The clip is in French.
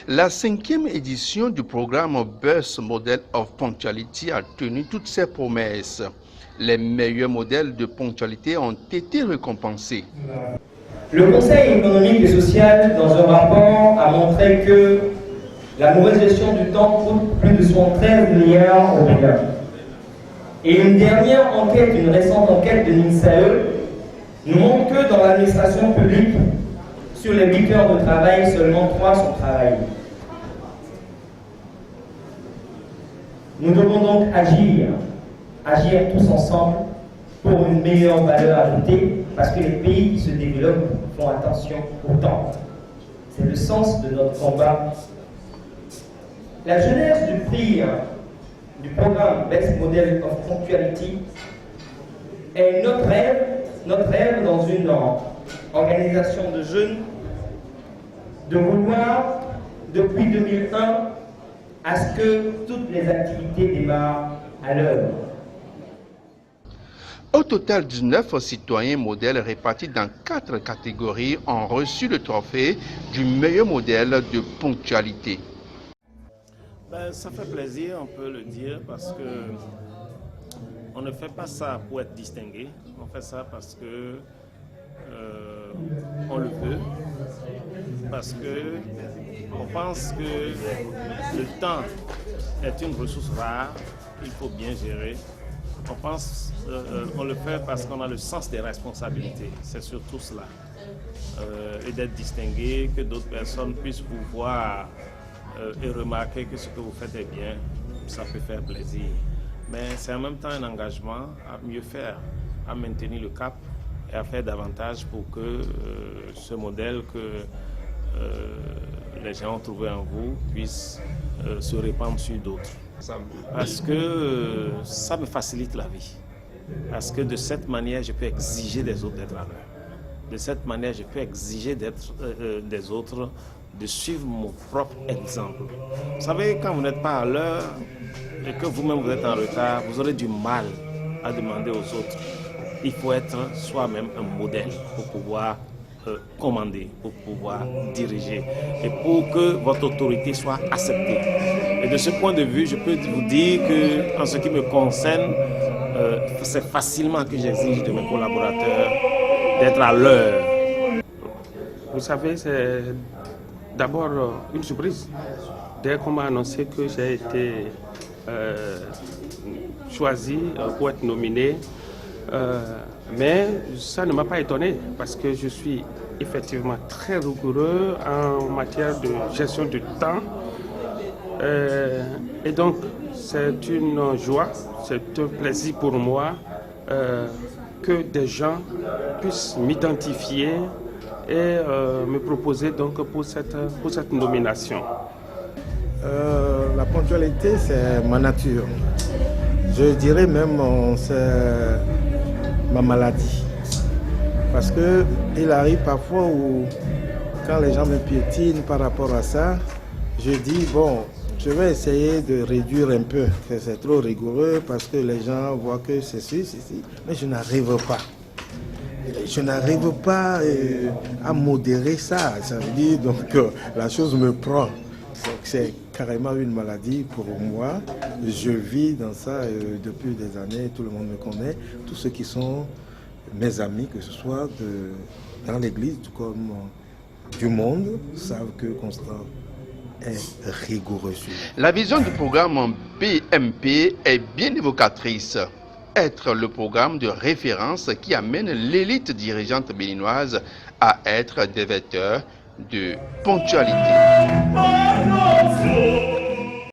La 5e édition du programme Best Model of Punctuality a tenu toutes ses promesses. Les meilleurs modèles de ponctualité ont été récompensés. Le Conseil économique et social, dans un rapport, a montré que la mauvaise gestion du temps coûte plus de 73 milliards au Bénin. Et une dernière enquête, une récente enquête de l'INSAE, nous montre que dans l'administration publique, sur les 8 heures de travail, seulement 3 sont travaillées. Nous devons donc agir tous ensemble pour une meilleure valeur ajoutée, parce que les pays qui se développent font attention au temps. C'est le sens de notre combat. La jeunesse du prix du programme Best Model of Punctuality est notre rêve dans une organisation de jeunes, de vouloir, depuis 2001, à ce que toutes les activités démarrent à l'heure. Au total, 19 citoyens modèles répartis dans 4 catégories ont reçu le trophée du meilleur modèle de ponctualité. Ça fait plaisir, on peut le dire, parce que on ne fait pas ça pour être distingué, on fait ça parce que on le veut, parce que on pense que le temps est une ressource rare, il faut bien gérer. On le fait parce qu'on a le sens des responsabilités, c'est surtout cela. Et d'être distingué, que d'autres personnes puissent vous voir et remarquer que ce que vous faites est bien, ça peut faire plaisir. Mais c'est en même temps un engagement à mieux faire, à maintenir le cap et à faire davantage pour que ce modèle que les gens ont trouvé en vous puisse se répandre sur d'autres. Parce que ça me facilite la vie. Parce que de cette manière, je peux exiger des autres d'être à l'heure. De cette manière, je peux exiger des autres de suivre mon propre exemple. Vous savez, quand vous n'êtes pas à l'heure et que vous-même vous êtes en retard, vous aurez du mal à demander aux autres. Il faut être soi-même un modèle pour pouvoir commander, pour pouvoir diriger et pour que votre autorité soit acceptée. Et de ce point de vue, je peux vous dire que, en ce qui me concerne, c'est facilement que j'exige de mes collaborateurs d'être à l'heure. Vous savez, c'est d'abord une surprise. Dès qu'on m'a annoncé que j'ai été choisi pour être nominé, mais ça ne m'a pas étonné parce que je suis effectivement très rigoureux en matière de gestion du temps. Et donc, c'est une joie, c'est un plaisir pour moi que des gens puissent m'identifier et me proposer donc pour cette nomination. La ponctualité, c'est ma nature. Je dirais même c'est ma maladie. Parce qu'il arrive parfois où, quand les gens me piétinent par rapport à ça, je dis, bon, je vais essayer de réduire un peu, que c'est trop rigoureux parce que les gens voient que c'est ceci, mais je n'arrive pas. Je n'arrive pas à modérer ça. Ça veut dire donc la chose me prend. C'est carrément une maladie pour moi. Je vis dans ça depuis des années. Tout le monde me connaît. Tous ceux qui sont mes amis, que ce soit dans l'église comme du monde, savent que Constant est rigoureux. La vision du programme BMP est bien évocatrice. Être le programme de référence qui amène l'élite dirigeante béninoise à être des vecteurs de ponctualité.